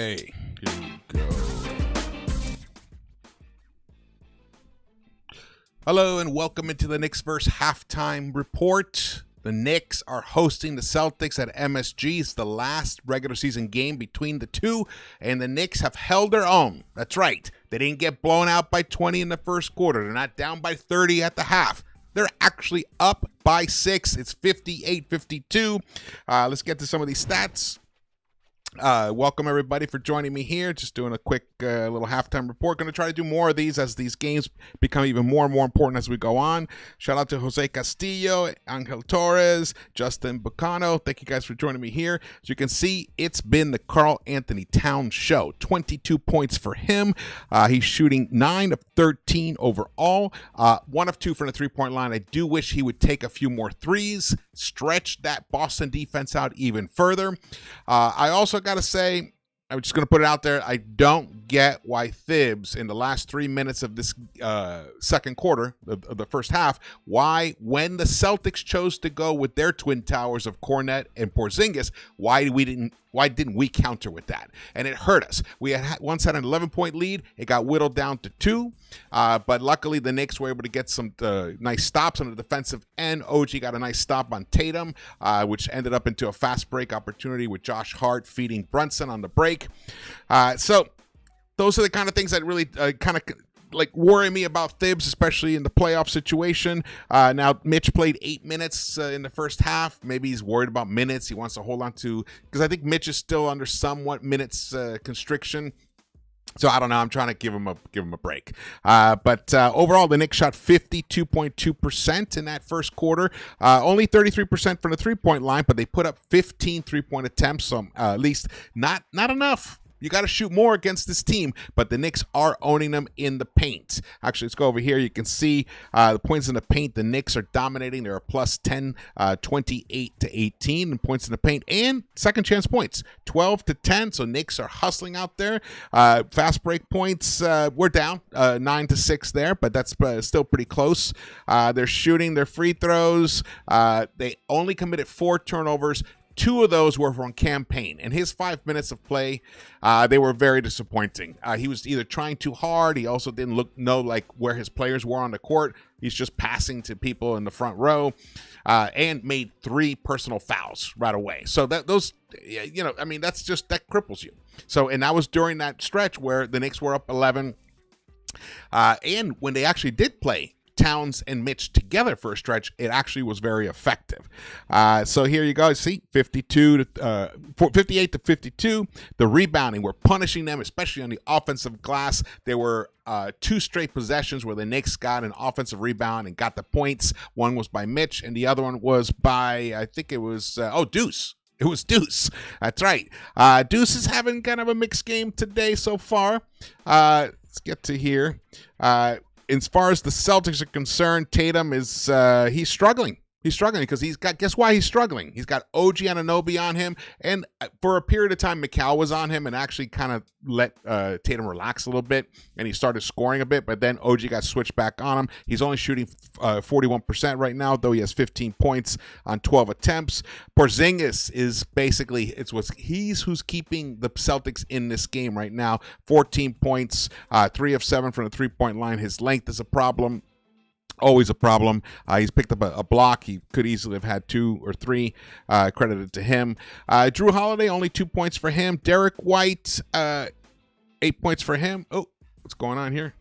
Okay, here we go. Hello and welcome into the Knicks-Verse halftime report. The Knicks are hosting the Celtics at MSG. It's the last regular season game between the two, and the Knicks have held their own. That's right. They didn't get blown out by 20 in the first quarter. They're not down by 30 at the half. They're actually up by 6. It's 58-52. Let's get to some of these stats. Welcome everybody for joining me here. Just doing a quick little halftime report. Going to try to do more of these as these games become even more and more important as we go on. Shout out to Jose Castillo, Angel Torres, Justin Bacano. Thank you guys for joining me here. As you can see, it's been the Karl Anthony Towns show. 22 points for him. He's shooting 9 of 13 overall. 1 of 2 from the three-point line. I do wish he would take a few more threes, stretch that Boston defense out even further. I also got to say, I'm just going to put it out there, I don't get why Thibs, in the last 3 minutes of this second quarter, of the first half, why, when the Celtics chose to go with their twin towers of Kornet and Porzingis, why didn't we counter with that? And it hurt us. We had once had an 11-point lead. It got whittled down to 2. But luckily, the Knicks were able to get some nice stops on the defensive end. OG got a nice stop on Tatum, which ended up into a fast break opportunity with Josh Hart feeding Brunson on the break. So those are the kind of things that really kind of like worry me about Thibs, especially in the playoff situation. Now, Mitch played 8 minutes in the first half. Maybe he's worried about minutes. He wants to hold on to, because I think Mitch is still under somewhat minutes constriction. So I don't know. I'm trying to give him a break. But overall, the Knicks shot 52.2% in that first quarter. Only 33% from the three-point line, but they put up 15 three-point attempts. So at least not enough. You got to shoot more against this team, but the Knicks are owning them in the paint. Actually, let's go over here. You can see the points in the paint. The Knicks are dominating. They're a plus 10, 28-18 in points in the paint, and second chance points, 12-10. So Knicks are hustling out there. Fast break points, we're down 9-6 there, but that's still pretty close. They're shooting their free throws. They only committed 4 turnovers. 2 of those were from Campaign. In his 5 minutes of play, they were very disappointing. He was either trying too hard. He also didn't know like where his players were on the court. He's just passing to people in the front row, and made 3 personal fouls right away. So those, I mean, that cripples you. So, and that was during that stretch where the Knicks were up 11, and when they actually did play Towns and Mitch together for a stretch, it actually was very effective. So here you go. See, 58-52. The rebounding, we're punishing them, especially on the offensive glass. There were 2 straight possessions where the Knicks got an offensive rebound and got the points. One was by Mitch, and the other one was by, I think it was, Deuce. It was Deuce. That's right. Deuce is having kind of a mixed game today so far. Let's get to here. As far as the Celtics are concerned, Tatum is he's struggling. He's struggling because guess why he's struggling? He's got OG Anunoby on him, and for a period of time, Mikal was on him and actually kind of let Tatum relax a little bit, and he started scoring a bit, but then OG got switched back on him. He's only shooting 41% right now, though he has 15 points on 12 attempts. Porzingis is basically, he's who's keeping the Celtics in this game right now. 14 points, 3 of 7 from the three-point line. His length is a problem. Always a problem. He's picked up a block. He could easily have had 2 or 3 credited to him. Drew Holiday, only 2 points for him. Derek White, 8 points for him. Oh, what's going on here?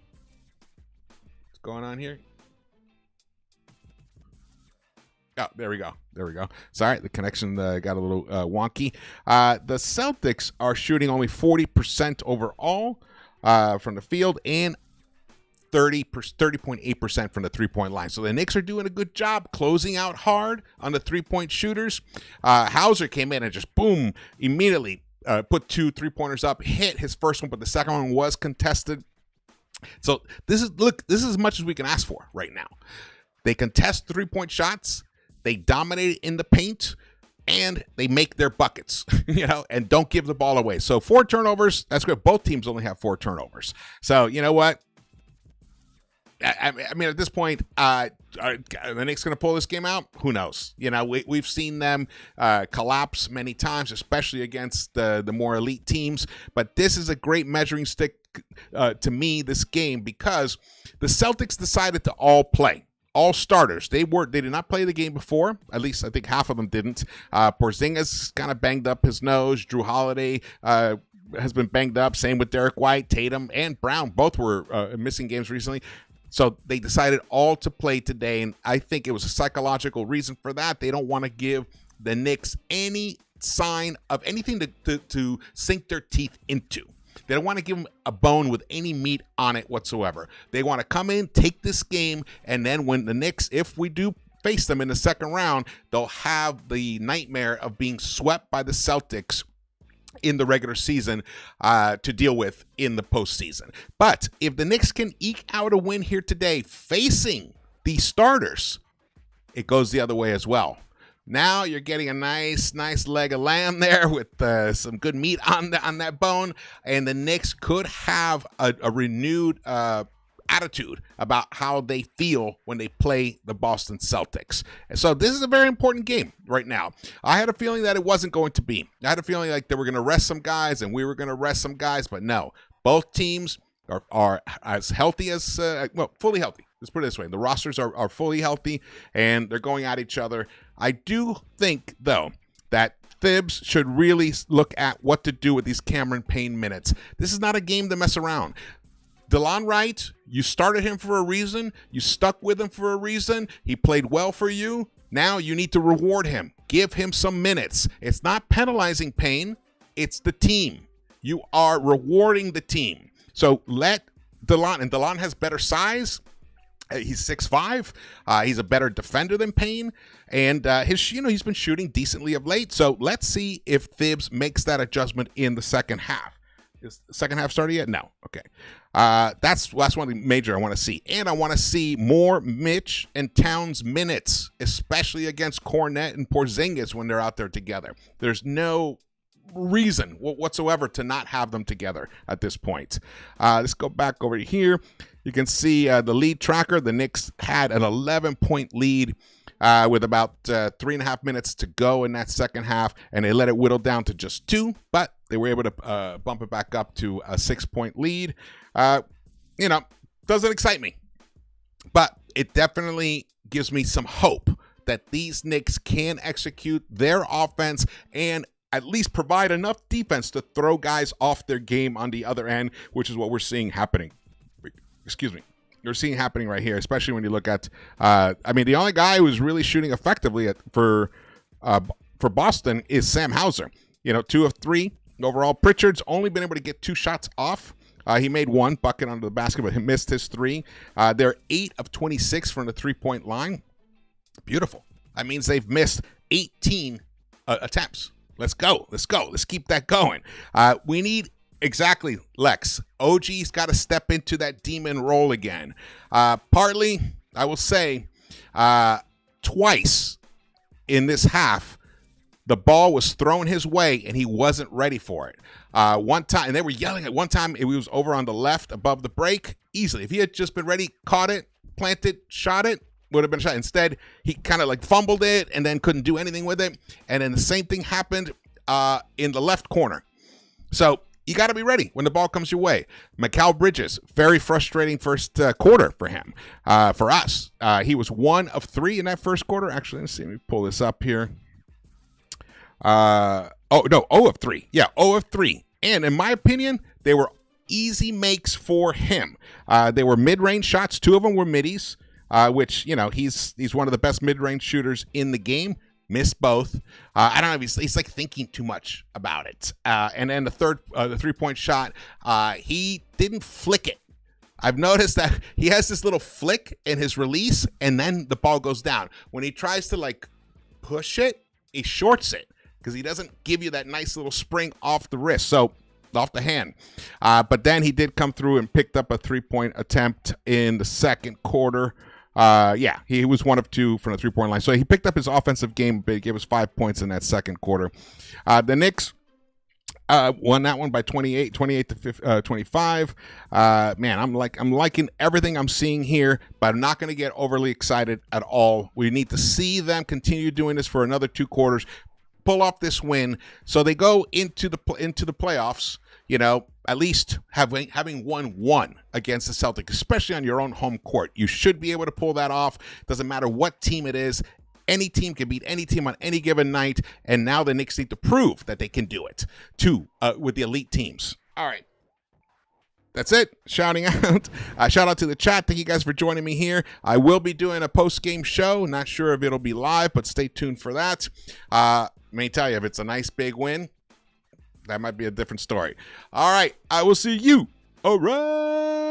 What's going on here? Oh, there we go. There we go. Sorry, the connection got a little wonky. The Celtics are shooting only 40% overall from the field, and 30.8% from the three-point line. So the Knicks are doing a good job closing out hard on the three-point shooters. Hauser came in and just boom, immediately put 2 3-pointers up, hit his first one, but the second one was contested. So this is as much as we can ask for right now. They contest 3-point shots, they dominate in the paint, and they make their buckets, and don't give the ball away. So 4 turnovers, that's good. Both teams only have 4 turnovers. So you know what? I mean, at this point, are the Knicks going to pull this game out? Who knows? You know, we've seen them collapse many times, especially against the more elite teams. But this is a great measuring stick to me, this game, because the Celtics decided to all play. All starters. They did not play the game before. At least I think half of them didn't. Porzingis kind of banged up his nose. Drew Holiday has been banged up. Same with Derek White, Tatum, and Brown. Both were missing games recently. So they decided all to play today, and I think it was a psychological reason for that. They don't want to give the Knicks any sign of anything to sink their teeth into. They don't want to give them a bone with any meat on it whatsoever. They want to come in, take this game, and then when the Knicks, if we do face them in the second round, they'll have the nightmare of being swept by the Celtics in the regular season to deal with in the postseason. But if the Knicks can eke out a win here today facing these starters, it goes the other way as well. Now you're getting a nice leg of lamb there with some good meat on that bone, and the Knicks could have a renewed attitude about how they feel when they play the Boston Celtics. And so this is a very important game right now. I had a feeling that it wasn't going to be. I had a feeling like they were going to rest some guys and we were going to rest some guys, but no. Both teams are as healthy as, fully healthy. Let's put it this way. The rosters are fully healthy, and they're going at each other. I do think, though, that Thibs should really look at what to do with these Cameron Payne minutes. This is not a game to mess around. DeLon Wright, you started him for a reason. You stuck with him for a reason. He played well for you. Now you need to reward him. Give him some minutes. It's not penalizing Payne. It's the team. You are rewarding the team. So let DeLon, and DeLon has better size. He's 6'5". He's a better defender than Payne, and he's been shooting decently of late. So let's see if Thibs makes that adjustment in the second half. Is the second half started yet? No. Okay. That's one of the major I want to see, and I want to see more Mitch and Towns minutes, especially against Cornette and Porzingis when they're out there together. There's no reason whatsoever to not have them together at this point. Let's go back over here. You can see the lead tracker. The Knicks had an 11-point lead with about 3.5 minutes to go in that second half, and they let it whittle down to just 2, but they were able to bump it back up to a 6-point lead. Doesn't excite me, but it definitely gives me some hope that these Knicks can execute their offense and at least provide enough defense to throw guys off their game on the other end, which is what we're seeing happening. Excuse me. You're seeing happening right here, especially when you look at, the only guy who's really shooting effectively for Boston is Sam Hauser. 2 of 3 overall. Pritchard's only been able to get 2 shots off. He made 1 bucket under the basket, but he missed his 3. They're 8 of 26 from the 3-point line. Beautiful. That means they've missed 18 attempts. Let's go. Let's keep that going. We need exactly, Lex. OG's got to step into that demon role again. Partly, I will say, twice in this half, the ball was thrown his way and he wasn't ready for it. One time, and they were yelling at one time, he was over on the left above the break easily. If he had just been ready, caught it, planted, shot it, would have been a shot. Instead, he kind of fumbled it and then couldn't do anything with it. And then the same thing happened in the left corner. So you got to be ready when the ball comes your way. Mikal Bridges, very frustrating first quarter for him, for us. He was 1 of 3 in that first quarter. Actually, let's see. Let me pull this up here. 0 of 3. Yeah, 0 of 3. And in my opinion, they were easy makes for him. They were mid-range shots. 2 of them were middies, which, he's one of the best mid-range shooters in the game. Missed both. I don't know if he's thinking too much about it. And then the 3-point shot, he didn't flick it. I've noticed that he has this little flick in his release, and then the ball goes down. When he tries to push it, he shorts it because he doesn't give you that nice little spring off the wrist. So off the hand. But then he did come through and picked up a 3-point attempt in the second quarter. He was 1 of 2 from the 3-point line. So he picked up his offensive game, but he gave us 5 points in that second quarter. The Knicks, Won that one by 28 to 25. Man, I'm liking everything I'm seeing here, but I'm not going to get overly excited at all. We need to see them continue doing this for another 2 quarters, pull off this win, so they go into the playoffs. At least having won one against the Celtics, especially on your own home court. You should be able to pull that off. Doesn't matter what team it is. Any team can beat any team on any given night, and now the Knicks need to prove that they can do it, too, with the elite teams. All right. That's it. Shouting out. Shout out to the chat. Thank you guys for joining me here. I will be doing a post-game show. Not sure if it'll be live, but stay tuned for that. Let me tell you, if it's a nice big win, that might be a different story. All right. I will see you around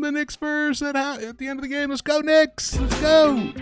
the Knicks-Verse at the end of the game. Let's go, Knicks. Let's go.